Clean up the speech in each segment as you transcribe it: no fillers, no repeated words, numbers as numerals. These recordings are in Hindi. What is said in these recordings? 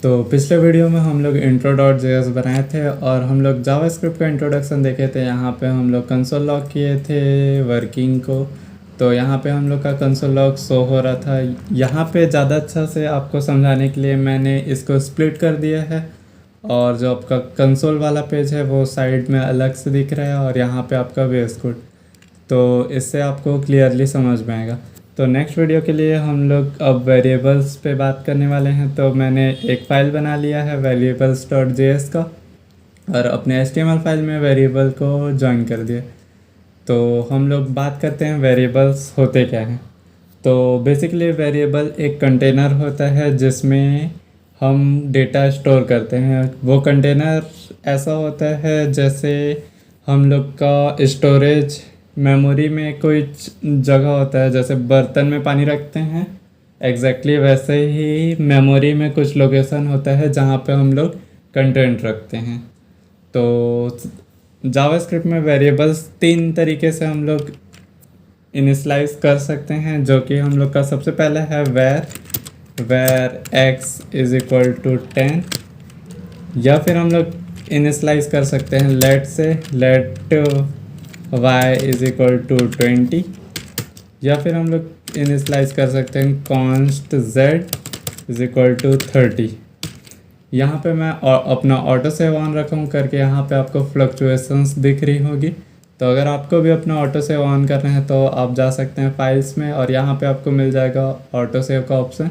तो पिछले वीडियो में हम लोग intro.js बनाए थे और हम लोग जावास्क्रिप्ट का इंट्रोडक्शन देखे थे। यहाँ पे हम लोग कंसोल लॉग किए थे वर्किंग को। तो यहाँ पे हम लोग का कंसोल लॉग शो हो रहा था। यहाँ पे ज़्यादा अच्छा से आपको समझाने के लिए मैंने इसको स्प्लिट कर दिया है और जो आपका कंसोल वाला पेज है वो साइड में अलग से दिख रहा है और यहाँ पे आपका VS कोड। तो इससे आपको क्लियरली समझ में आएगा। तो नेक्स्ट वीडियो के लिए हम लोग अब वेरिएबल्स पे बात करने वाले हैं। तो मैंने एक फ़ाइल बना लिया है variables.js का और अपने HTML फाइल में वेरिएबल को ज्वाइन कर दिया। तो हम लोग बात करते हैं वेरिएबल्स होते क्या हैं। तो बेसिकली वेरिएबल एक कंटेनर होता है जिसमें हम डेटा स्टोर करते हैं। वो कंटेनर ऐसा होता है जैसे हम लोग का स्टोरेज मेमोरी में कोई जगह होता है, जैसे बर्तन में पानी रखते हैं एग्जैक्टली वैसे ही मेमोरी में कुछ लोकेशन होता है जहाँ पे हम लोग कंटेंट रखते हैं। तो जावास्क्रिप्ट में वेरिएबल्स 3 तरीके से हम लोग इनिशलाइज कर सकते हैं, जो कि हम लोग का सबसे पहला है var x is equal to 10, या फिर हम लोग इनिशलाइज कर सकते हैं let y is equal to 20, या फिर हम लोग इनिशलाइज कर सकते हैं const z is equal to 30। यहाँ पे मैं अपना ऑटो सेव ऑन रखा हूँ करके, यहाँ पे आपको फ्लक्चुएशंस दिख रही होगी। तो अगर आपको भी अपना ऑटो सेव ऑन करना है तो आप जा सकते हैं फाइल्स में और यहाँ पे आपको मिल जाएगा ऑटो सेव का ऑप्शन।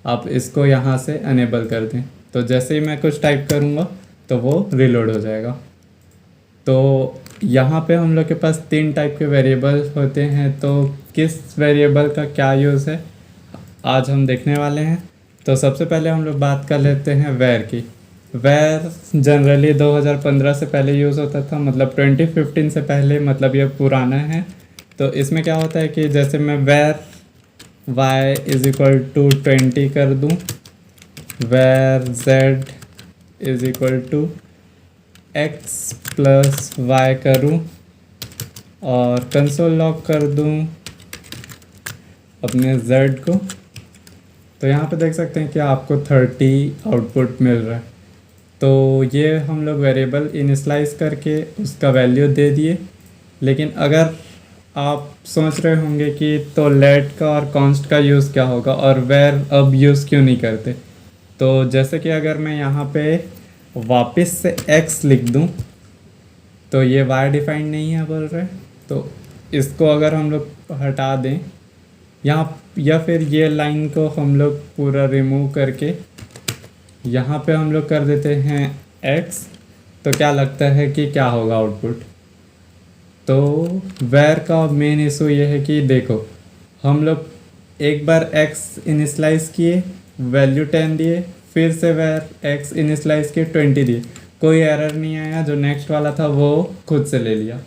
आप इसको यहाँ से अनेबल कर दें। तो जैसे ही मैं कुछ टाइप करूँगा तो वो रिलोड हो जाएगा। तो यहाँ पे हम लोग के पास 3 टाइप के वेरिएबल होते हैं। तो किस वेरिएबल का क्या यूज़ है आज हम देखने वाले हैं। तो सबसे पहले हम लोग बात कर लेते हैं वेर की। वेर जनरली 2015 से पहले यूज़ होता था, मतलब 2015 से पहले, मतलब ये पुराना है। तो इसमें क्या होता है कि जैसे मैं var y is equal to 20 कर दूँ, var z is equal to x plus y करूँ और कंसोल लॉग कर दूँ अपने z को। तो यहाँ पे देख सकते हैं कि आपको 30 आउटपुट मिल रहा है। तो ये हम लोग वेरिएबल इनिशलाइज करके उसका वैल्यू दे दिए। लेकिन अगर आप सोच रहे होंगे कि तो लेट का और कॉन्स्ट का यूज़ क्या होगा और वेर अब यूज़ क्यों नहीं करते। तो जैसे कि अगर मैं यहाँ पे वापस से x लिख दूँ तो ये y डिफाइंड नहीं है बोल रहे। तो इसको अगर हम लोग हटा दें यहाँ, या फिर ये लाइन को हम लोग पूरा रिमूव करके यहाँ पे हम लोग कर देते हैं x, तो क्या लगता है कि क्या होगा आउटपुट। तो वेर का मेन इशू ये है कि देखो, हम लोग एक बार x इनिशलाइज किए, वैल्यू 10 दिए, फिर से वेर x इनिशलाइज किए 20 दिए, कोई एरर नहीं आया। जो नेक्स्ट वाला था वो खुद से ले लिया।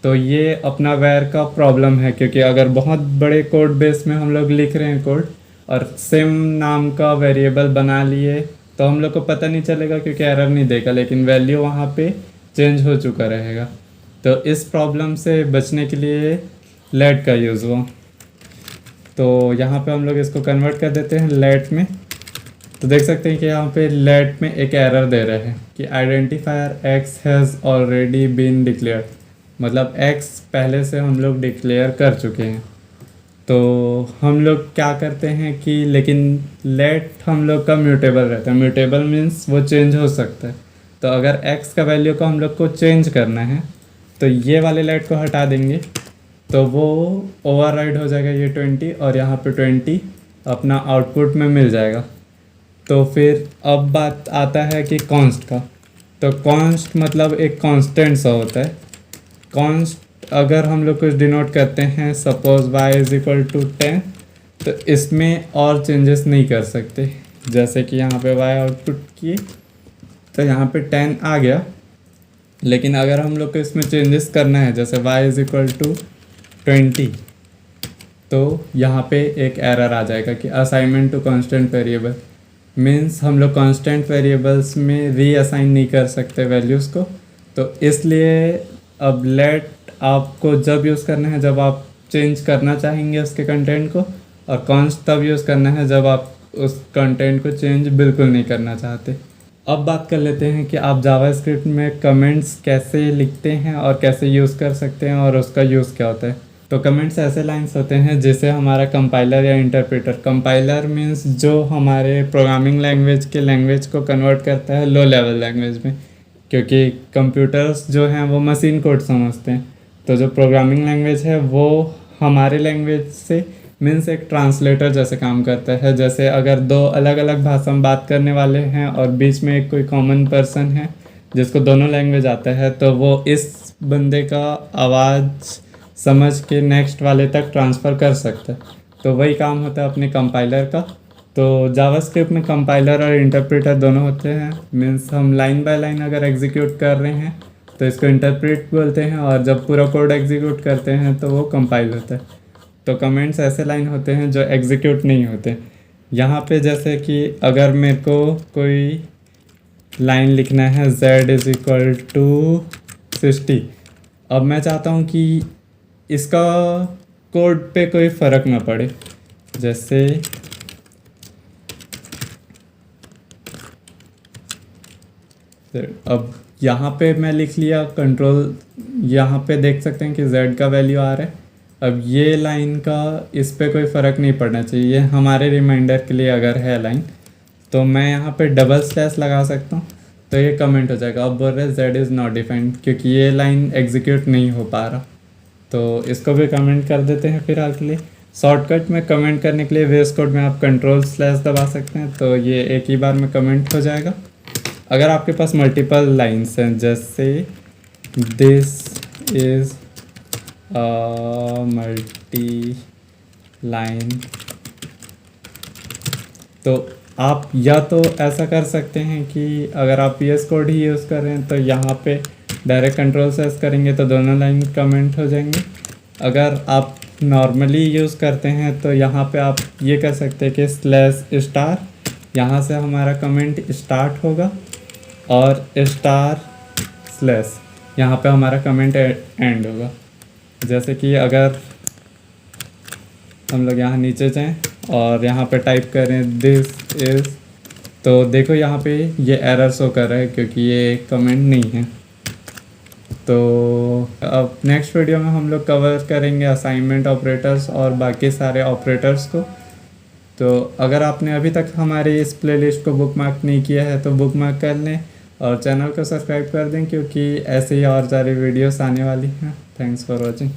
तो ये अपना वेर का प्रॉब्लम है, क्योंकि अगर बहुत बड़े कोड बेस में हम लोग लिख रहे हैं कोड और सेम नाम का वेरिएबल बना लिए तो हम लोग को पता नहीं चलेगा क्योंकि एरर नहीं देगा, लेकिन वैल्यू वहाँ पे चेंज हो चुका रहेगा। तो इस प्रॉब्लम से बचने के लिए लेट का यूज़ हुआ। तो यहाँ पे हम लोग इसको कन्वर्ट कर देते हैं लेट में। तो देख सकते हैं कि यहाँ पे लेट में एक एरर दे रहे हैं कि identifier x has already been declared, मतलब x पहले से हम लोग डिक्लेयर कर चुके हैं। तो हम लोग क्या करते हैं कि लेकिन लेट हम लोग का म्यूटेबल रहता है। म्यूटेबल मीन्स वो चेंज हो सकता है। तो अगर x का वैल्यू को हम लोग को चेंज करना है तो ये वाले लेट को हटा देंगे तो वो ओवरराइड हो जाएगा ये 20 और यहाँ पे 20 अपना आउटपुट में मिल जाएगा। तो फिर अब बात आता है कि कॉन्स्ट का। तो कॉन्स्ट मतलब एक कांस्टेंट सा होता है। कॉन्स्ट अगर हम लोग कुछ डिनोट करते हैं, suppose y is equal to 10, तो इसमें और चेंजेस नहीं कर सकते। जैसे कि यहाँ पे y आउटपुट किए तो यहाँ पे 10 आ गया, लेकिन अगर हम लोग को इसमें चेंजेस करना है जैसे y इज इक्वल टू 20, तो यहाँ पे एक एरर आ जाएगा कि assignment to constant variable, means हम लोग कांस्टेंट वेरिएबल्स में रीअसाइन नहीं कर सकते वैल्यूज़ को। तो इसलिए अब लेट आपको जब यूज़ करना है जब आप चेंज करना चाहेंगे उसके कंटेंट को, और कॉन्स्ट तब यूज़ करना है जब आप उस कंटेंट को चेंज बिल्कुल नहीं करना चाहते। अब बात कर लेते हैं कि आप जावास्क्रिप्ट में कमेंट्स कैसे लिखते हैं और कैसे यूज़ कर सकते हैं और उसका यूज़ क्या होता है। तो कमेंट्स ऐसे लाइंस होते हैं जैसे हमारा कंपाइलर या इंटरप्रेटर, कंपाइलर मीन्स जो हमारे प्रोग्रामिंग लैंग्वेज के लैंग्वेज को कन्वर्ट करता है लो लेवल लैंग्वेज में, क्योंकि कंप्यूटर्स जो हैं वो मशीन कोड समझते हैं। तो जो प्रोग्रामिंग लैंग्वेज है वो हमारे लैंग्वेज से मीन्स एक ट्रांसलेटर जैसे काम करता है। जैसे अगर दो अलग अलग भाषा में बात करने वाले हैं और बीच में एक कोई कॉमन पर्सन है जिसको दोनों लैंग्वेज आता है, तो वो इस बंदे का आवाज़ समझ के नेक्स्ट वाले तक ट्रांसफ़र कर सकता है। तो वही काम होता है अपने कंपाइलर का। तो जावास्क्रिप्ट में कंपाइलर और इंटरप्रेटर दोनों होते हैं। मीन्स हम लाइन बाय लाइन अगर एग्जीक्यूट कर रहे हैं तो इसको इंटरप्रेट बोलते हैं, और जब पूरा कोड एग्जीक्यूट करते हैं तो वो कंपाइल होता है। तो कमेंट्स ऐसे लाइन होते हैं जो एग्जीक्यूट नहीं होते। यहाँ पे जैसे कि अगर मेरे को कोई लाइन लिखना है z=60, अब मैं चाहता हूँ कि इसका कोड पे कोई फ़र्क ना पड़े। जैसे अब यहाँ पे मैं लिख लिया कंट्रोल, यहाँ पे देख सकते हैं कि z का वैल्यू आ रहा है। अब ये लाइन का इस पे कोई फ़र्क नहीं पड़ना चाहिए, ये हमारे रिमाइंडर के लिए अगर है लाइन, तो मैं यहाँ पे डबल स्लैश लगा सकता हूँ तो ये कमेंट हो जाएगा। अब बोल रहे z इज़ नॉट डिफाइंड, क्योंकि ये लाइन एग्जीक्यूट नहीं हो पा रहा। तो इसको भी कमेंट कर देते हैं फिलहाल के लिए। शॉर्टकट में कमेंट करने के लिए VS कोड में आप कंट्रोल स्लैश दबा सकते हैं, तो ये एक ही बार में कमेंट हो जाएगा। अगर आपके पास मल्टीपल लाइन्स हैं, जैसे दिस इज़ मल्टी लाइन, तो आप या तो ऐसा कर सकते हैं कि अगर आप VS कोड ही यूज़ कर रहे हैं तो यहाँ पे डायरेक्ट कंट्रोल स्लैश करेंगे तो दोनों लाइन कमेंट हो जाएंगे। अगर आप नॉर्मली यूज़ करते हैं तो यहाँ पे आप ये कर सकते हैं कि स्लैश स्टार, यहाँ से हमारा कमेंट स्टार्ट होगा, और स्टार स्लैश यहाँ पे हमारा कमेंट एंड होगा। जैसे कि अगर हम लोग यहाँ नीचे जाएं और यहाँ पे टाइप करें दिस इज़, तो देखो यहाँ पे ये एरर शो कर रहा है क्योंकि ये कमेंट नहीं है। तो अब नेक्स्ट वीडियो में हम लोग कवर करेंगे असाइनमेंट ऑपरेटर्स और बाकी सारे ऑपरेटर्स को। तो अगर आपने अभी तक हमारी इस प्लेलिस्ट को बुकमार्क नहीं किया है तो बुकमार्क कर लें और चैनल को सब्सक्राइब कर दें, क्योंकि ऐसे ही और सारी वीडियोस आने वाली हैं। Thanks for watching.